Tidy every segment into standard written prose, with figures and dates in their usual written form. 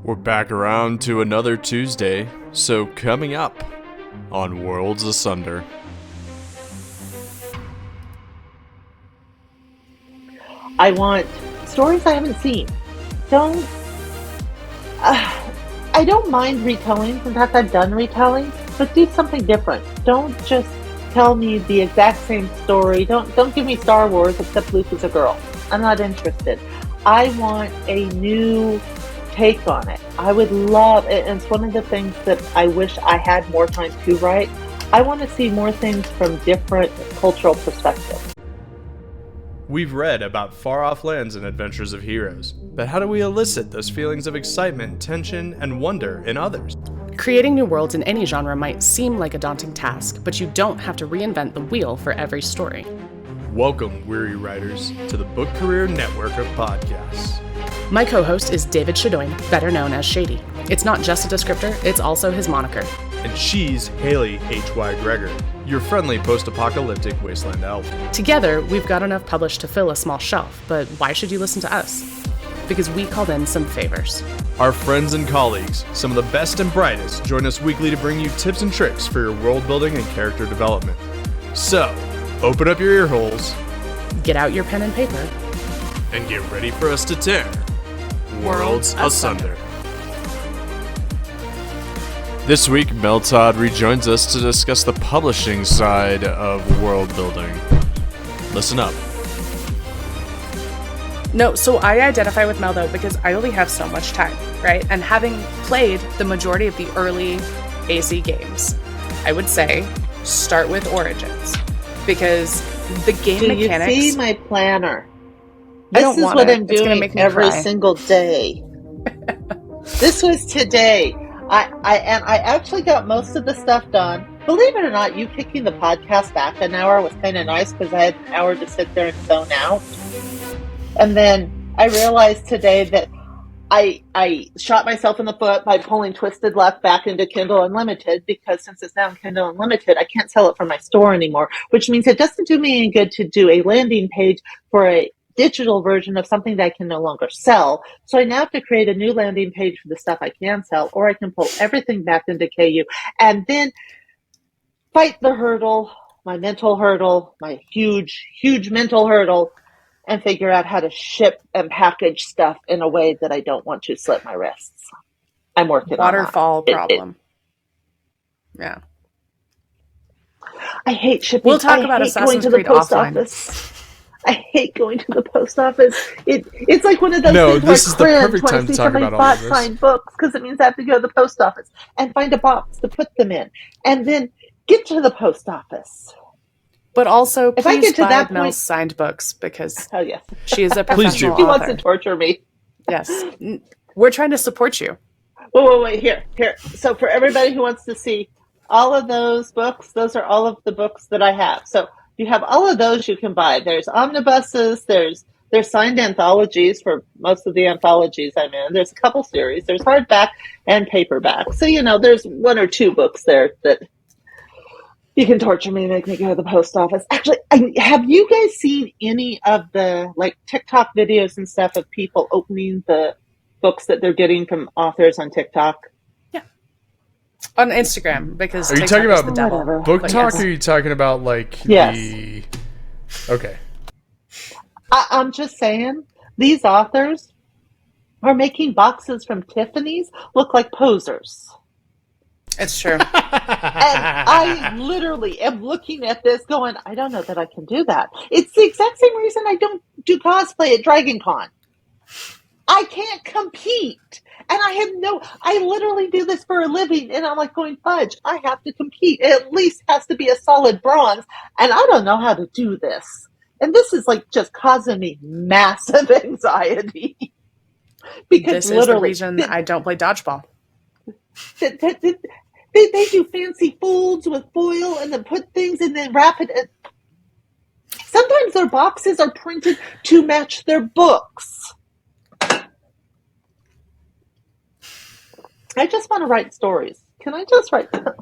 We're back around to another Tuesday, so coming up on Worlds Asunder. I want stories I haven't seen. I don't mind retellings. In fact, I've done retellings, but do something different. Don't just tell me the exact same story. Don't give me Star Wars except Luke is a girl. I'm not interested. I want a new take on it. I would love, and it's one of the things that I wish I had more time to write. I want to see more things from different cultural perspectives. We've read about far-off lands and adventures of heroes, but how do we elicit those feelings of excitement, tension, and wonder in others? Creating new worlds in any genre might seem like a daunting task, but you don't have to reinvent the wheel for every story. Welcome, weary writers, to the Book Career Network of podcasts. My co-host is David Shadoin, better known as Shady. It's not just a descriptor, it's also his moniker. And she's Haley H.Y. Gregor, your friendly post-apocalyptic wasteland elf. Together, we've got enough published to fill a small shelf, but why should you listen to us? Because we called in some favors. Our friends and colleagues, some of the best and brightest, join us weekly to bring you tips and tricks for your world building and character development. So, open up your ear holes, Get out your pen and paper, and get ready for us to tear Worlds Asunder. This week, Mel Todd rejoins us to discuss the publishing side of world building. Listen up. No, so I identify with Mel though because I only have so much time, right? And having played the majority of the early AC games, I would say start with Origins because the game mechanics. Do you see my planner? I don't want what it. I'm doing every single day. This was today. I actually got most of the stuff done. Believe it or not, you kicking the podcast back an hour was kind of nice because I had an hour to sit there and zone out. And then I realized today that I shot myself in the foot by pulling Twisted Left back into Kindle Unlimited because since it's now in Kindle Unlimited, I can't sell it from my store anymore, which means it doesn't do me any good to do a landing page for a digital version of something that I can no longer sell. So I now have to create a new landing page for the stuff I can sell, or I can pull everything back into KU and then fight the hurdle, my mental hurdle, my huge, huge mental hurdle, and figure out how to ship and package stuff in a way that I don't want to slit my wrists. I'm working on that. Waterfall problem. Yeah. I hate shipping. We'll talk about Assassin's Creed offline. Office. I hate going to the post office. It's like one of those things this is the where I perfect time to talk about all of this. Signed books because it means I have to go to the post office and find a box to put them in, and then get to the post office. But also, if I please get to buy that Mel's point, signed books because oh yes, she is a professional author. She wants to torture me. Yes, we're trying to support you. Wait, here. So for everybody who wants to see all of those books, those are all of the books that I have. So you have all of those you can buy. There's omnibuses, there's signed anthologies for most of the anthologies I'm in. There's a couple series. There's hardback and paperback. So, there's one or two books there that you can torture me and make me go to the post office. Actually, have you guys seen any of the TikTok videos and stuff of people opening the books that they're getting from authors on TikTok? On Instagram, because are you TikTok talking is about the devil. book talk, yes. or are you talking about Yes. Okay. I'm just saying, these authors are making boxes from Tiffany's look like posers. It's true. And I literally am looking at this going, I don't know that I can do that. It's the exact same reason I don't do cosplay at Dragon Con. I can't compete. And I literally do this for a living. And I'm like going, fudge, I have to compete. It at least has to be a solid bronze. And I don't know how to do this. And this is just causing me massive anxiety. Because this is the reason I don't play dodgeball. They do fancy folds with foil and then put things and then wrap it. Sometimes their boxes are printed to match their books. I just want to write stories. Can I just write them?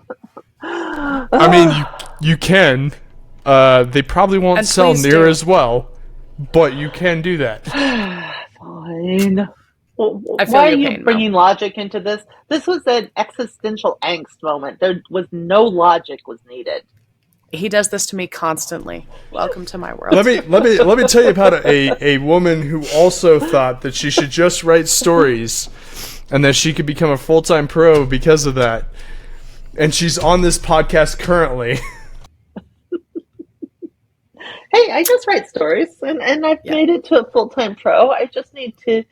I mean, you can. They probably won't and sell near as well, but you can do that. Fine. I feel Why are your you pain, Mel. bringing logic into this? This was an existential angst moment. There was no logic was needed. He does this to me constantly. Welcome to my world. Let me tell you about a woman who also thought that she should just write stories and that she could become a full-time pro because of that. And she's on this podcast currently. Hey, I just write stories, and I've made it to a full-time pro. I just need to...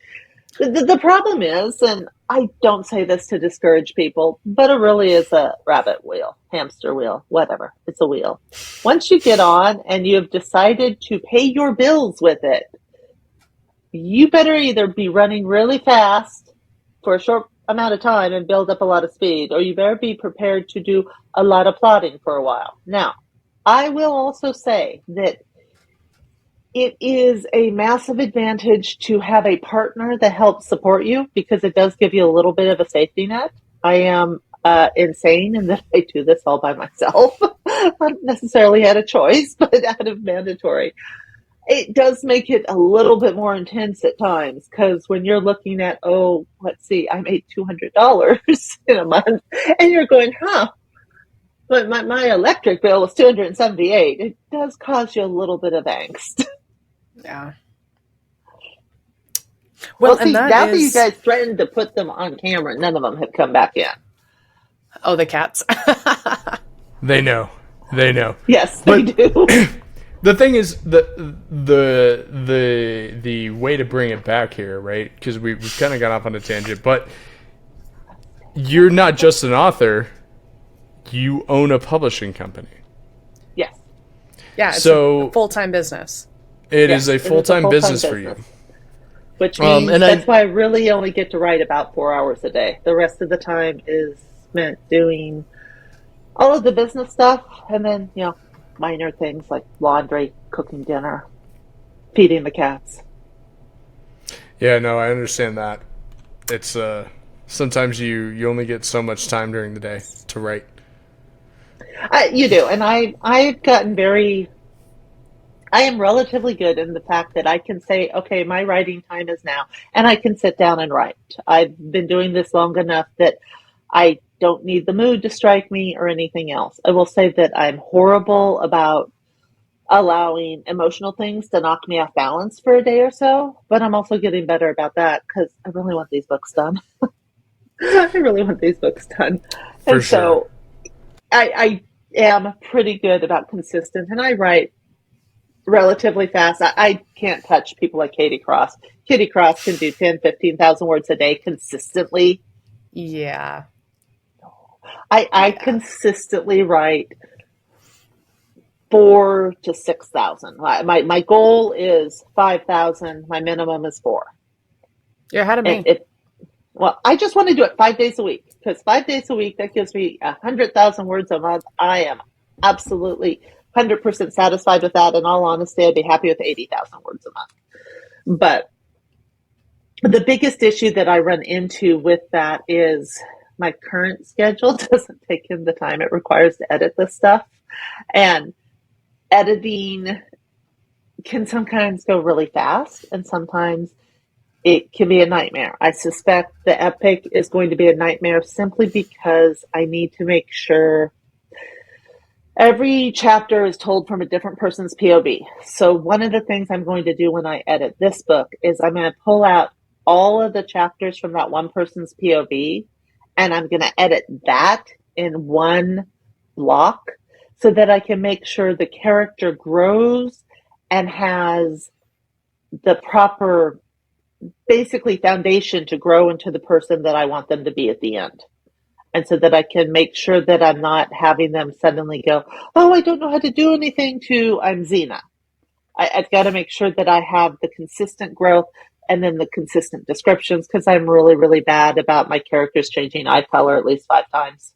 The problem is, and I don't say this to discourage people, but it really is a rabbit wheel, hamster wheel, whatever. It's a wheel. Once you get on and you've decided to pay your bills with it, you better either be running really fast for a short amount of time and build up a lot of speed, or you better be prepared to do a lot of plotting for a while. Now, I will also say that it is a massive advantage to have a partner that helps support you, because it does give you a little bit of a safety net. I am insane in that I do this all by myself. Not necessarily had a choice, but out of mandatory. It does make it a little bit more intense at times, because when you're looking at, let's see, I made $200 in a month, and you're going, but my electric bill was $278. It does cause you a little bit of angst. Yeah. Well, see, now that you guys threatened to put them on camera, none of them have come back in. Oh, the cats. They know. Yes, they do. The thing is, the way to bring it back here, right? Because we've kind of gone off on a tangent, but you're not just an author. You own a publishing company. Yes. Yeah, it's a full-time business. It is a full-time business for you. Which means that's why I really only get to write about 4 hours a day. The rest of the time is spent doing all of the business stuff, and then, minor things like laundry, cooking dinner, feeding the cats. Yeah, no, I understand that. It's sometimes you only get so much time during the day to write. You do, and I've gotten I am relatively good in the fact that I can say, okay, my writing time is now, and I can sit down and write. I've been doing this long enough that I don't need the mood to strike me or anything else. I will say that I'm horrible about allowing emotional things to knock me off balance for a day or so, but I'm also getting better about that, because I really want these books done. I really want these books done. For sure. So I am pretty good about consistent, and I write relatively fast. I can't touch people like Katie Cross. Katie Cross can do 10, 15,000 words a day consistently. Yeah. I consistently write 4,000 to 6,000. My goal is 5,000. My minimum is 4. You're ahead of me. Well, I just want to do it 5 days a week, because 5 days a week, that gives me 100,000 words a month. I am absolutely 100% satisfied with that. In all honesty, I'd be happy with 80,000 words a month. But the biggest issue that I run into with that is my current schedule doesn't take in the time it requires to edit this stuff. And editing can sometimes go really fast, and sometimes it can be a nightmare. I suspect the epic is going to be a nightmare simply because I need to make sure every chapter is told from a different person's POV. So one of the things I'm going to do when I edit this book is I'm going to pull out all of the chapters from that one person's POV, and I'm going to edit that in one block so that I can make sure the character grows and has the proper, basically, foundation to grow into the person that I want them to be at the end. And so that I can make sure that I'm not having them suddenly go, I don't know how to do anything, to I'm Xena. I've got to make sure that I have the consistent growth and then the consistent descriptions, because I'm really, really bad about my characters changing eye color at least 5 times.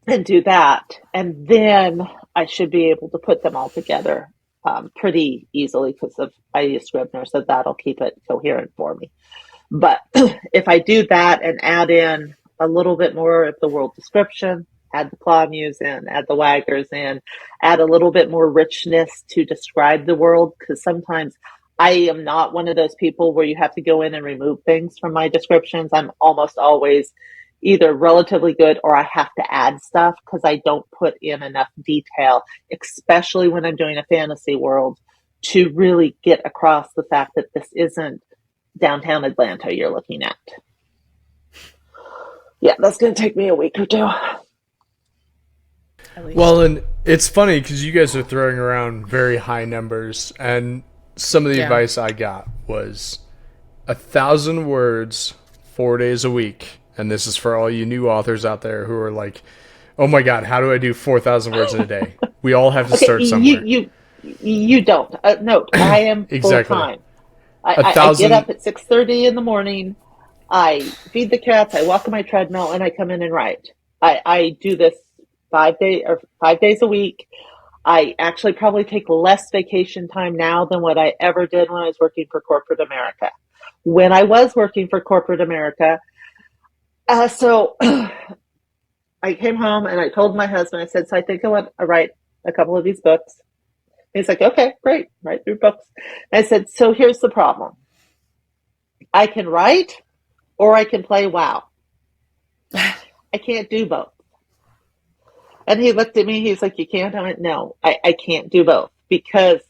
And do that. And then I should be able to put them all together pretty easily, because I use Scrivener, so that'll keep it coherent for me. But if I do that and add in a little bit more of the world description, add the claw muse in, add the waggers in, add a little bit more richness to describe the world, because sometimes I am not one of those people where you have to go in and remove things from my descriptions. I'm almost always either relatively good or I have to add stuff because I don't put in enough detail, especially when I'm doing a fantasy world, to really get across the fact that this isn't downtown Atlanta you're looking at. Yeah, that's going to take me a week or two. Well, and it's funny because you guys are throwing around very high numbers, and some of the advice I got was 1,000 words, 4 days a week. And this is for all you new authors out there who are like, oh my God, how do I do 4,000 words in a day? We all have to start somewhere. You don't. No, I am exactly. full-time. I get up at 6:30 in the morning. I feed the cats. I walk on my treadmill, and I come in and write. I do this 5 days a week. I actually probably take less vacation time now than what I ever did when I was working for corporate America. When I was working for corporate America, so I came home and I told my husband, I said, so I think I want to write a couple of these books. He's like, okay, great, write 3 books. And I said, so here's the problem. I can write or I can play WoW. I can't do both. And he looked at me, he's like, you can't? I went, no, I can't do both because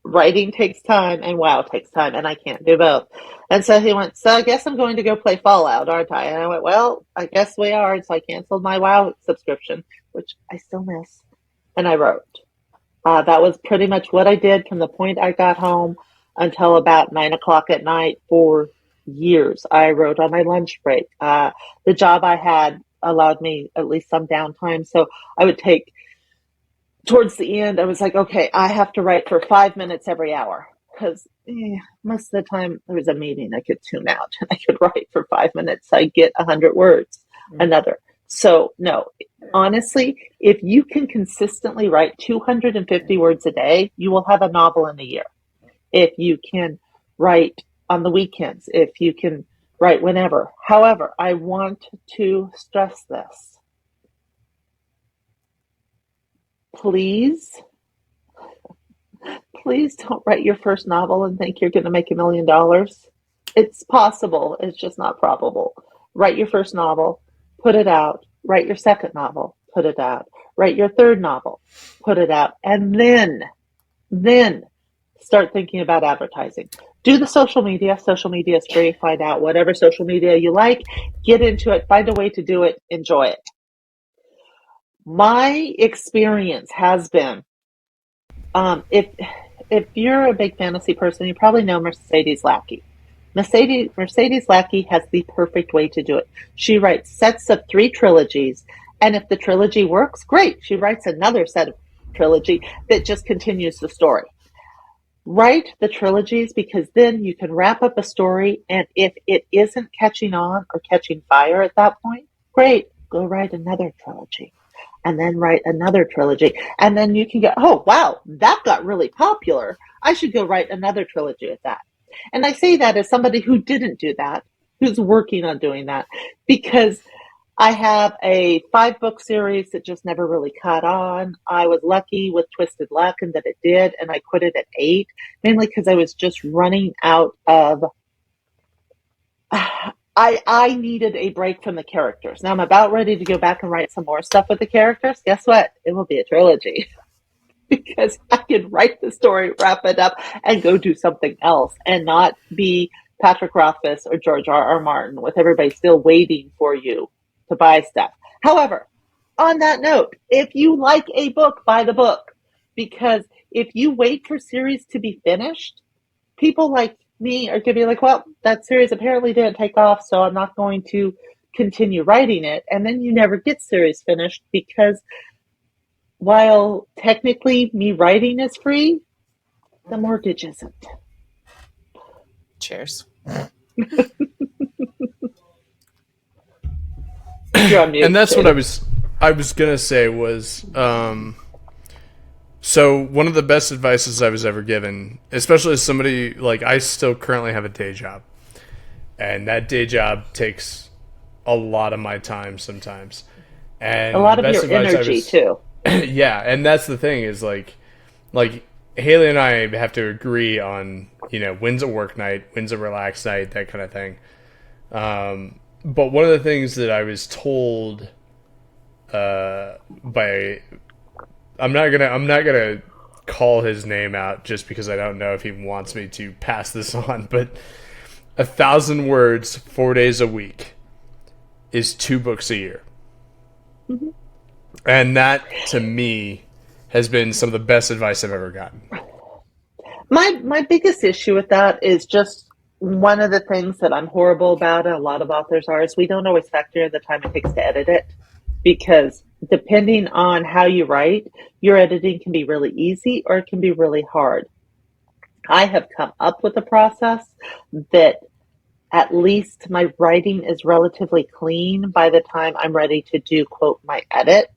writing takes time and WoW takes time and I can't do both. And so he went, so I guess I'm going to go play Fallout, aren't I? And I went, well, I guess we are. And so I canceled my WoW subscription, which I still miss. And I wrote. That was pretty much what I did from the point I got home until about 9 o'clock at night for years. I wrote on my lunch break. The job I had allowed me at least some downtime. So I would take, towards the end, I was like, okay, I have to write for 5 minutes every hour. Because most of the time there was a meeting, I could tune out. I could write for 5 minutes. I get 100 words, another. So no, honestly, if you can consistently write 250 words a day, you will have a novel in a year. If you can write on the weekends, if you can write whenever. However, I want to stress this. Please don't write your first novel and think you're going to make $1 million. It's possible. It's just not probable. Write your first novel, put it out. Write your second novel, put it out. Write your third novel, put it out. And then start thinking about advertising. Do the social media. Social media is free. Find out whatever social media you like. Get into it. Find a way to do it. Enjoy it. My experience has been, if you're a big fantasy person, you probably know Mercedes Lackey. Mercedes Lackey has the perfect way to do it. She writes sets of 3 trilogies, and if the trilogy works, great. She writes another set of trilogy that just continues the story. Write the trilogies because then you can wrap up a story, and if it isn't catching on or catching fire at that point, great. Go write another trilogy. And then write another trilogy. And then you can go, oh, wow, that got really popular. I should go write another trilogy with that. And I say that as somebody who didn't do that, who's working on doing that, because I have a 5-book series that just never really caught on. I was lucky with Twisted Luck and that it did, and I quit it at 8, mainly because I was just running out of... I needed a break from the characters. Now I'm about ready to go back and write some more stuff with the characters. Guess what? It will be a trilogy. Because I can write the story, wrap it up, and go do something else and not be Patrick Rothfuss or George R.R. Martin with everybody still waiting for you to buy stuff. However, on that note, if you like a book, buy the book. Because if you wait for series to be finished, people like me are going to be like, well, that series apparently didn't take off, so I'm not going to continue writing it. And then you never get series finished because while technically me writing is free, the mortgage isn't. Cheers. You're on mute, and that's too. what I was gonna say was, so one of the best advices I was ever given, especially as somebody, like, I still currently have a day job, and that day job takes a lot of my time sometimes, and a lot of your energy too. Yeah, and that's the thing is like Haley and I have to agree on, when's a work night, when's a relaxed night, that kind of thing. But one of the things that I was told by, I'm not gonna call his name out just because I don't know if he wants me to pass this on, but 1,000 words 4 days a week is 2 books a year. Mm-hmm. And that, to me, has been some of the best advice I've ever gotten. My biggest issue with that is just one of the things that I'm horrible about, and a lot of authors are, is we don't always factor in the time it takes to edit it. Because depending on how you write, your editing can be really easy or it can be really hard. I have come up with a process that at least my writing is relatively clean by the time I'm ready to do, quote, my edit.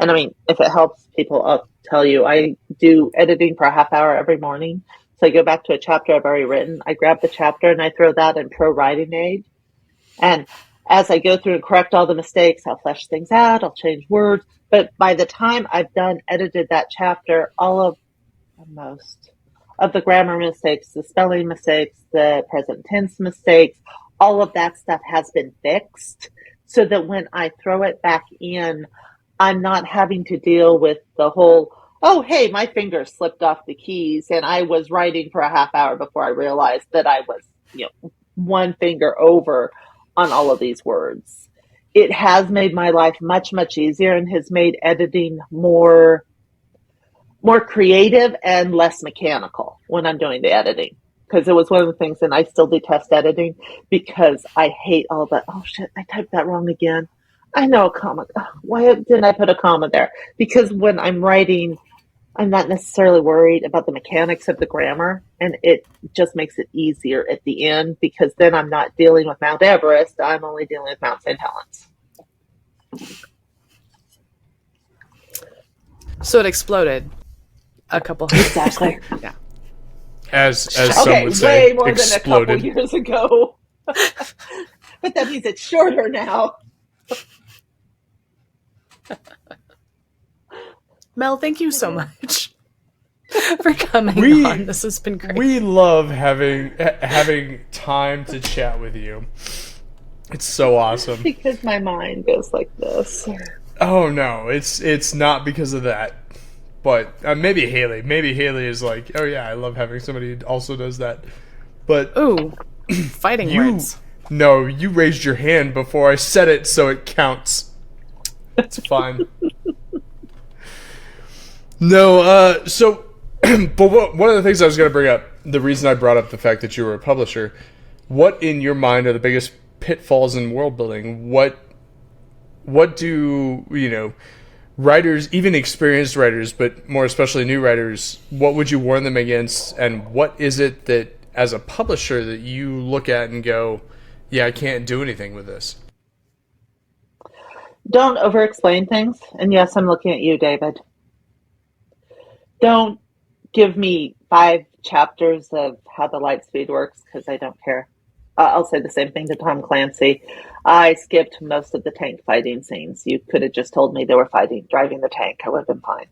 And I mean, if it helps people, I'll tell you, I do editing for a half hour every morning. So I go back to a chapter I've already written. I grab the chapter and I throw that in Pro Writing Aid. And as I go through and correct all the mistakes, I'll flesh things out, I'll change words. But by the time I've edited that chapter, most of the grammar mistakes, the spelling mistakes, the present tense mistakes, all of that stuff has been fixed so that when I throw it back in, I'm not having to deal with the whole, oh, hey, my finger slipped off the keys and I was writing for a half hour before I realized that I was, one finger over on all of these words. It has made my life much, much easier and has made editing more creative and less mechanical when I'm doing the editing. Because it was one of the things, and I still detest editing because I hate all that. Oh shit, I typed that wrong again. I know a comma. Why didn't I put a comma there? Because when I'm writing, I'm not necessarily worried about the mechanics of the grammar, and it just makes it easier at the end because then I'm not dealing with Mount Everest. I'm only dealing with Mount St. Helens. So it exploded a couple. Exactly. Yeah. As some would say, way more exploded. than a couple years ago. But that means it's shorter now. Mel, thank you so much for coming on. This has been great. We love having time to chat with you. It's so awesome. Because my mind goes like this. Oh no, it's not because of that. But maybe Haley. Maybe Haley is like, oh yeah, I love having somebody who also does that. But ooh, fighting words. No, you raised your hand before I said it, so it counts. It's fine. No, so, but one of the things I was going to bring up, the reason I brought up the fact that you were a publisher, what in your mind are the biggest pitfalls in world building? What do, writers, even experienced writers, but more especially new writers, what would you warn them against? And what is it that, as a publisher, that you look at and go, yeah, I can't do anything with this? Don't over-explain things. And yes, I'm looking at you, David. Don't give me 5 chapters of how the light speed works, because I don't care. I'll say the same thing to Tom Clancy. I skipped most of the tank fighting scenes. You could have just told me they were driving the tank. I would have been fine.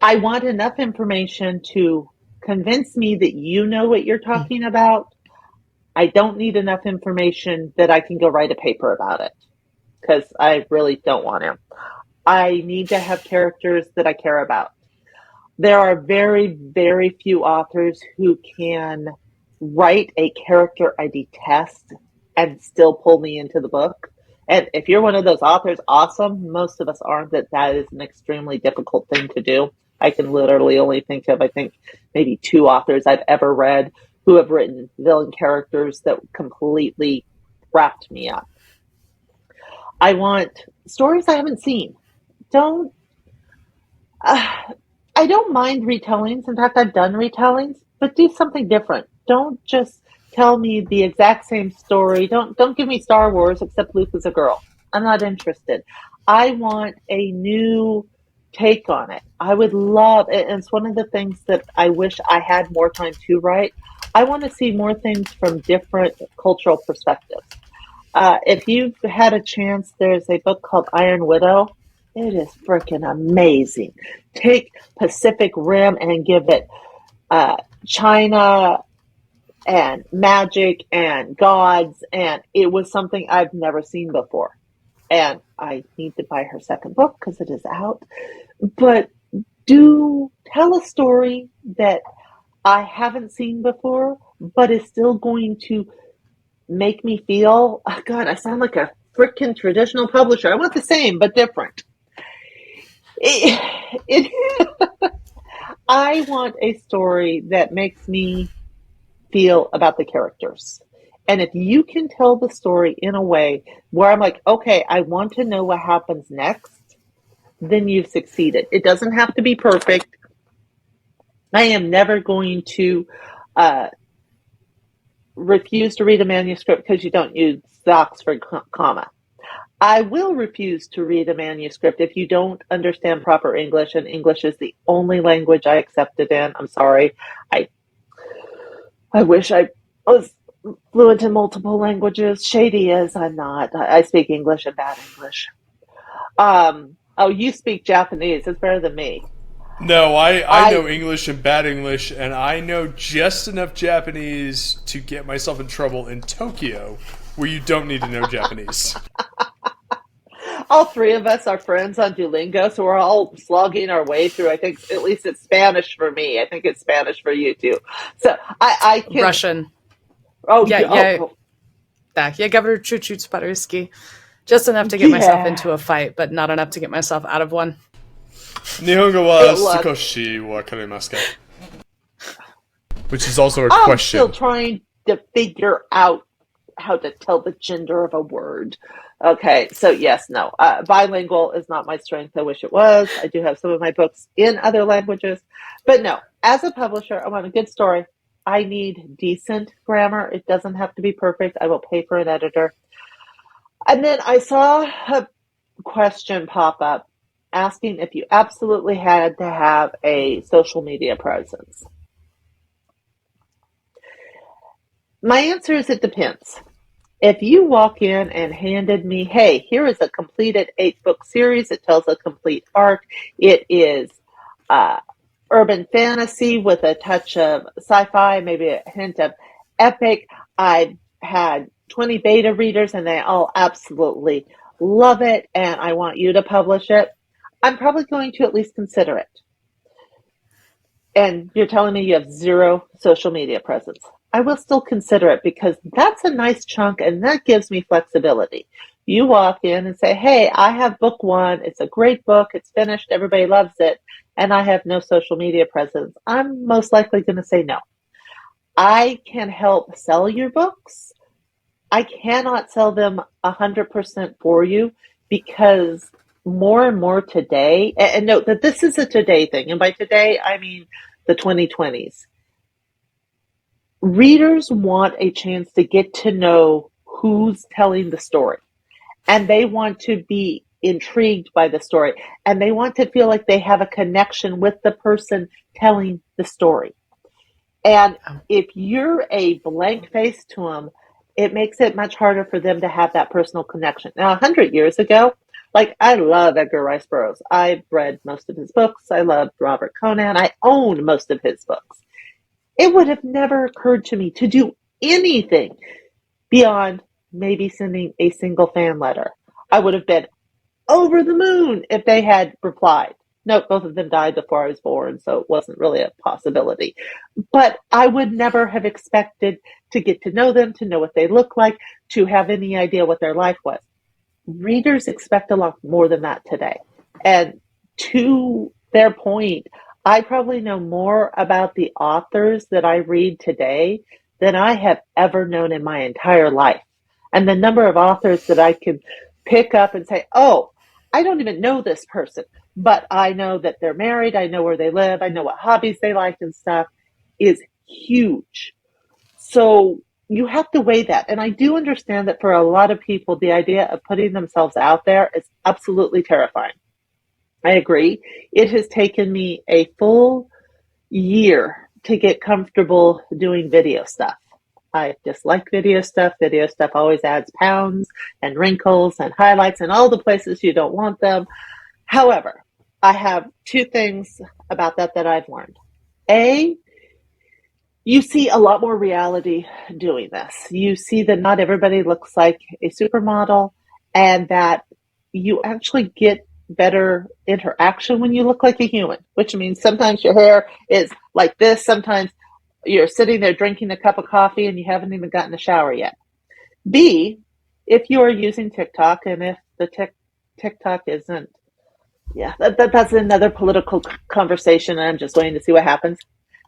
I want enough information to convince me that you know what you're talking about. I don't need enough information that I can go write a paper about it, because I really don't want to. I need to have characters that I care about. There are very, very few authors who can write a character I detest and still pull me into the book. And if you're one of those authors, awesome. Most of us aren't. That is an extremely difficult thing to do. I can literally only think of, maybe 2 authors I've ever read who have written villain characters that completely wrapped me up. I want stories I haven't seen. I don't mind retellings. In fact, I've done retellings, but do something different. Don't just tell me the exact same story. Don't give me Star Wars, except Luke is a girl. I'm not interested. I want a new take on it. I would love, and it's one of the things that I wish I had more time to write. I want to see more things from different cultural perspectives. If you've had a chance, there's a book called Iron Widow. It is freaking amazing. Take Pacific Rim and give it China and magic and gods, and it was something I've never seen before. And I need to buy her second book because it is out. But do tell a story that I haven't seen before, but is still going to make me feel, oh God, I sound like a freaking traditional publisher. I want the same, but different. I want a story that makes me feel about the characters. And if you can tell the story in a way where I'm like, okay, I want to know what happens next, then you've succeeded. It doesn't have to be perfect. I am never going to refuse to read a manuscript because you don't use the Oxford comma. I will refuse to read a manuscript if you don't understand proper English, and English is the only language I accept it in. I'm sorry. I wish I was fluent in multiple languages. Shady as I'm not. I speak English and bad English. Oh, you speak Japanese. It's better than me. No, I know English and bad English, and I know just enough Japanese to get myself in trouble in Tokyo, where you don't need to know Japanese. All three of us are friends on Duolingo, so we're all slogging our way through. I think at least it's Spanish for me. I think it's Spanish for you too. So I can... Russian. Oh, yeah. Так, я говорю чуть-чуть по-русски. Just enough to get myself into a fight, but not enough to get myself out of one. 日本語は少しわかりますか? Which is also a question. I'm still trying to figure out how to tell the gender of a word. Okay, so yes, no. Bilingual is not my strength. I wish it was. I do have some of my books in other languages. But no, as a publisher, I want a good story. I need decent grammar. It doesn't have to be perfect. I will pay for an editor. And then I saw a question pop up asking if you absolutely had to have a social media presence. My answer is it depends. If you walk in and handed me, hey, here is a completed 8-book series. It tells a complete arc. It is urban fantasy with a touch of sci-fi, maybe a hint of epic. I've had 20 beta readers and they all absolutely love it, and I want you to publish it. I'm probably going to at least consider it. And you're telling me you have zero social media presence. I will still consider it because that's a nice chunk and that gives me flexibility. You walk in and say, hey, I have book 1. It's a great book. It's finished. Everybody loves it. And I have no social media presence. I'm most likely going to say no. I can help sell your books. I cannot sell them 100% for you because more and more today, and note that this is a today thing, and by today, I mean the 2020s. Readers want a chance to get to know who's telling the story, and they want to be intrigued by the story, and they want to feel like they have a connection with the person telling the story. And if you're a blank face to them, it makes it much harder for them to have that personal connection. Now, 100 years ago, like, I love Edgar Rice Burroughs. I've read most of his books. I love Robert Conan. I own most of his books. It would have never occurred to me to do anything beyond maybe sending a single fan letter. I would have been over the moon if they had replied. No, both of them died before I was born, so it wasn't really a possibility. But I would never have expected to get to know them, to know what they look like, to have any idea what their life was. Readers expect a lot more than that today. And to their point, I probably know more about the authors that I read today than I have ever known in my entire life. And the number of authors that I can pick up and say, oh, I don't even know this person, but I know that they're married, I know where they live, I know what hobbies they like and stuff, is huge. So you have to weigh that. And I do understand that for a lot of people, the idea of putting themselves out there is absolutely terrifying. I agree. It has taken me a full year to get comfortable doing video stuff. I dislike video stuff. Video stuff always adds pounds and wrinkles and highlights and all the places you don't want them. However, I have two things about that I've learned. A, you see a lot more reality doing this. You see that not everybody looks like a supermodel, and that you actually get better interaction when you look like a human, which means sometimes your hair is like this, sometimes you're sitting there drinking a cup of coffee and you haven't even gotten a shower yet. B, if you are using TikTok, and if the TikTok isn't, that's another political conversation, and I'm just waiting to see what happens.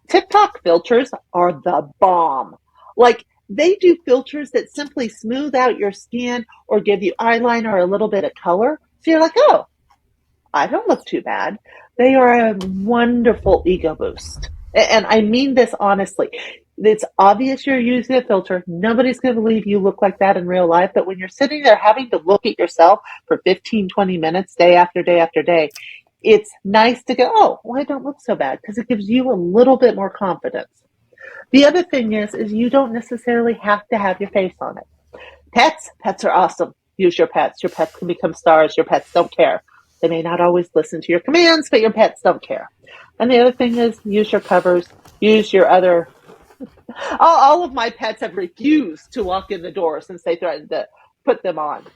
TikTok filters are the bomb. Like, they do filters that simply smooth out your skin or give you eyeliner or a little bit of color. So you're like, oh, I don't look too bad. They are a wonderful ego boost. And I mean this honestly. It's obvious you're using a filter. Nobody's going to believe you look like that in real life. But when you're sitting there having to look at yourself for 15, 20 minutes, day after day after day, it's nice to go, oh, well, I don't look so bad, because it gives you a little bit more confidence. The other thing is you don't necessarily have to have your face on it. Pets are awesome. Use your pets. Your pets can become stars. Your pets don't care. They may not always listen to your commands, but your pets don't care. And the other thing is use your covers, use your other... All of my pets have refused to walk in the door since they threatened to put them on.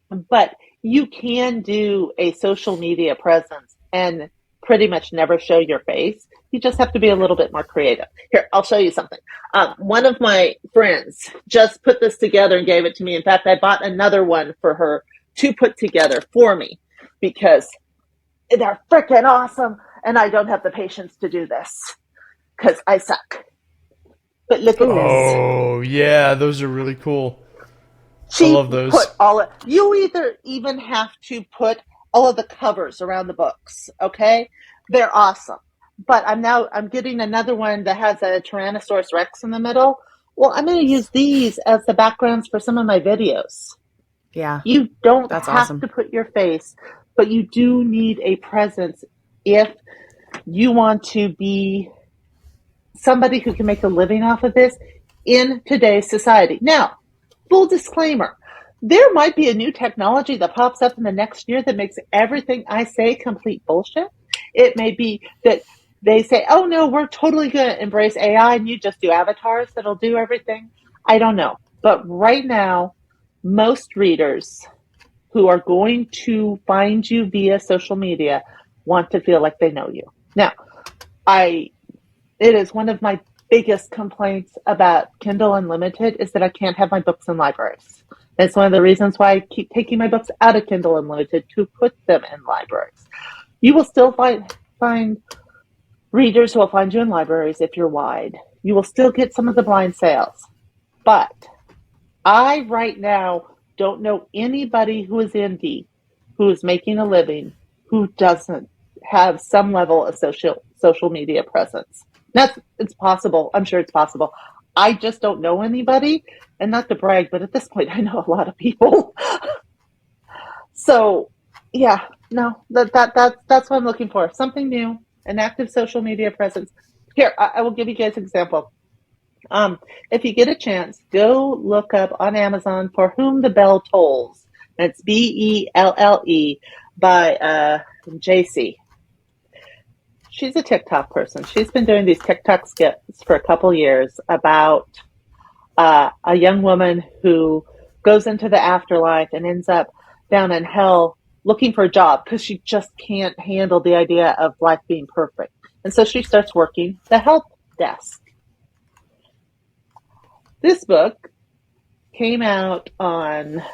But you can do a social media presence and pretty much never show your face. You just have to be a little bit more creative. Here, I'll show you something. One of my friends just put this together and gave it to me. In fact, I bought another one for her to put together for me because they're freaking awesome, and I don't have the patience to do this because I suck. But look at this. Oh, yeah, those are really cool. I love those. You either even have to put all of the covers around the books, okay? They're awesome. But I'm getting another one that has a Tyrannosaurus Rex in the middle. Well, I'm going to use these as the backgrounds for some of my videos. Yeah. You don't That's have awesome. to put your face, but you do need a presence if you want to be somebody who can make a living off of this in today's society. Now, full disclaimer, there might be a new technology that pops up in the next year that makes everything I say complete bullshit. It may be that they say, oh no, we're totally going to embrace AI and you just do avatars that'll do everything. I don't know. But right now, most readers who are going to find you via social media want to feel like they know you. Now, it is one of my biggest complaints about Kindle Unlimited is that I can't have my books in libraries. It's one of the reasons why I keep taking my books out of Kindle Unlimited to put them in libraries. You will still find readers who will find you in libraries if you're wide. You will still get some of the blind sales. But I right now don't know anybody who is indie, who is making a living, who doesn't have some level of social media presence. It's possible. I'm sure it's possible. I just don't know anybody, and not to brag, but at this point, I know a lot of people. So, yeah, no, that's what I'm looking for. Something new, an active social media presence. Here, I will give you guys an example. If you get a chance, go look up on Amazon For Whom the Bell Tolls. It's Belle by JC. She's a TikTok person. She's been doing these TikTok skits for a couple years about a young woman who goes into the afterlife and ends up down in hell looking for a job because she just can't handle the idea of life being perfect. And so she starts working the help desk. This book came out on, I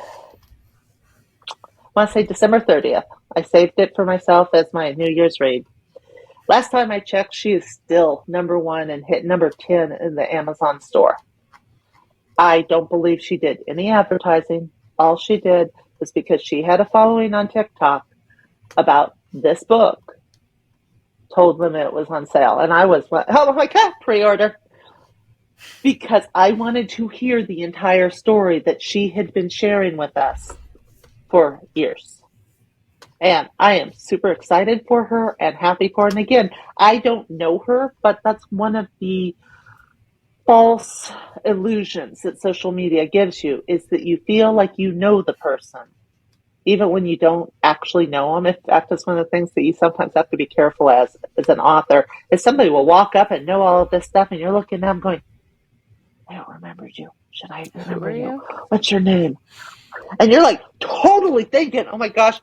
want to say December 30th. I saved it for myself as my New Year's read. Last time I checked, she is still number 1 and hit number 10 in the Amazon store. I don't believe she did any advertising. All she did was because she had a following on TikTok about this book, told them it was on sale. And I was like, oh my God, pre-order. Because I wanted to hear the entire story that she had been sharing with us for years. And I am super excited for her and happy for her. And again, I don't know her, but that's one of the false illusions that social media gives you, is that you feel like you know the person, even when you don't actually know them. In fact, that's one of the things that you sometimes have to be careful as an author, is somebody will walk up and know all of this stuff, and you're looking at them going, I don't remember you. Should I remember you? What's your name? And you're like totally thinking, oh my gosh,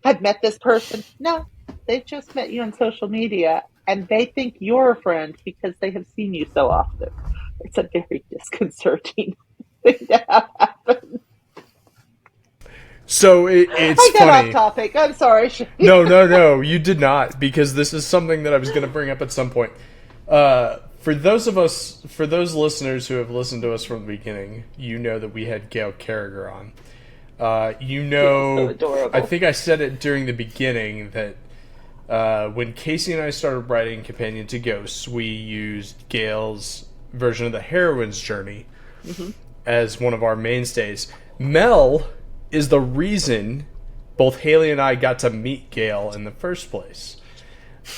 I've met this person. No, they've just met you on social media, and they think you're a friend because they have seen you so often. It's a very disconcerting thing to have happen. So it's I got funny. off topic. I'm sorry. No, you did not, because this is something that I was going to bring up at some point. For those listeners who have listened to us from the beginning, you know that we had Gail Carragher on. So adorable. I think I said it during the beginning that when Casey and I started writing Companion to Ghosts, we used Gail's version of the heroine's journey as one of our mainstays. Mel is the reason both Haley and I got to meet Gail in the first place.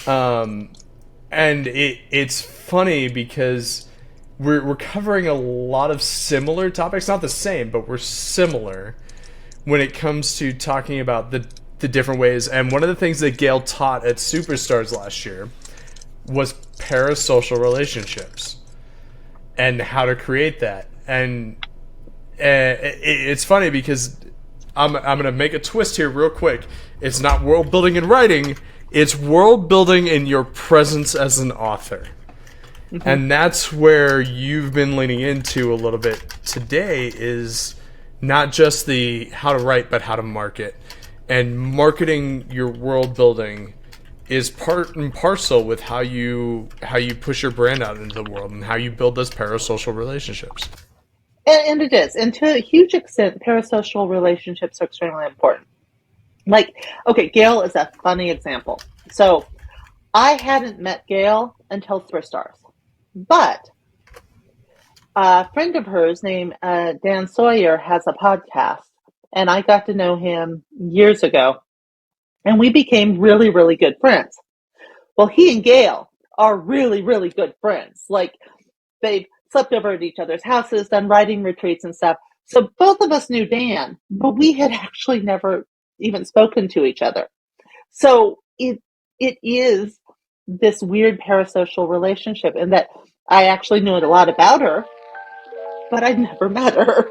And it's funny because we're covering a lot of similar topics, not the same, but we're similar when it comes to talking about the different ways. And one of the things that Gail taught at Superstars last year was parasocial relationships and how to create that. And it's funny because I'm going to make a twist here real quick. It's not world building in writing. It's world building in your presence as an author. And that's where you've been leaning into a little bit today, is not just the how to write, but how to market. And marketing your world building is part and parcel with how you push your brand out into the world and how you build those parasocial relationships. And it is. And to a huge extent, parasocial relationships are extremely important. Like, okay, Gail is a funny example. So I hadn't met Gail until Superstars. But a friend of hers named Dan Sawyer has a podcast. And I got to know him years ago. And we became really, really good friends. Well, he and Gail are really, really good friends. Like, they've slept over at each other's houses, done writing retreats and stuff. So both of us knew Dan, but we had actually never even spoken to each other. So it is this weird parasocial relationship, in that I actually knew a lot about her, but I'd never met her.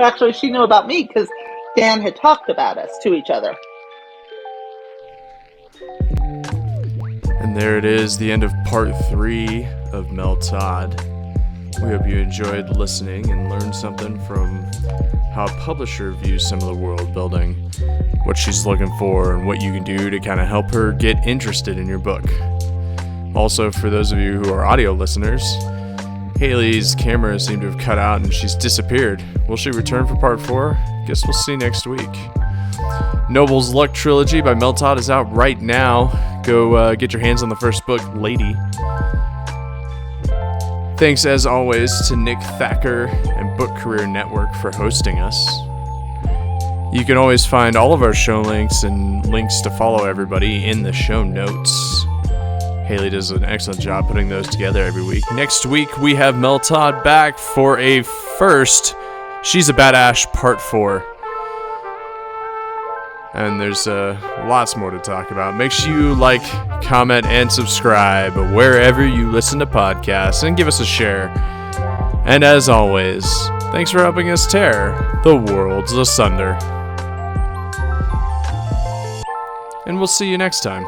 Actually, she knew about me because Dan had talked about us to each other. And there it is, the end of part 3 of Mel Todd. We hope you enjoyed listening and learned something from how a publisher views some of the world building, what she's looking for, and what you can do to kind of help her get interested in your book. Also, for those of you who are audio listeners, Haley's camera seemed to have cut out and she's disappeared. Will she return for part 4? Guess we'll see next week. Noble's Luck Trilogy by Mel Todd is out right now. Go get your hands on the first book, Lady. Thanks as always to Nick Thacker and Book Career Network for hosting us. You can always find all of our show links and links to follow everybody in the show notes. Haley does an excellent job putting those together every week. Next week, we have Mel Todd back for a first She's a Badass Part 4. And there's lots more to talk about. Make sure you like, comment, and subscribe wherever you listen to podcasts, and give us a share. And as always, thanks for helping us tear the worlds asunder. And we'll see you next time.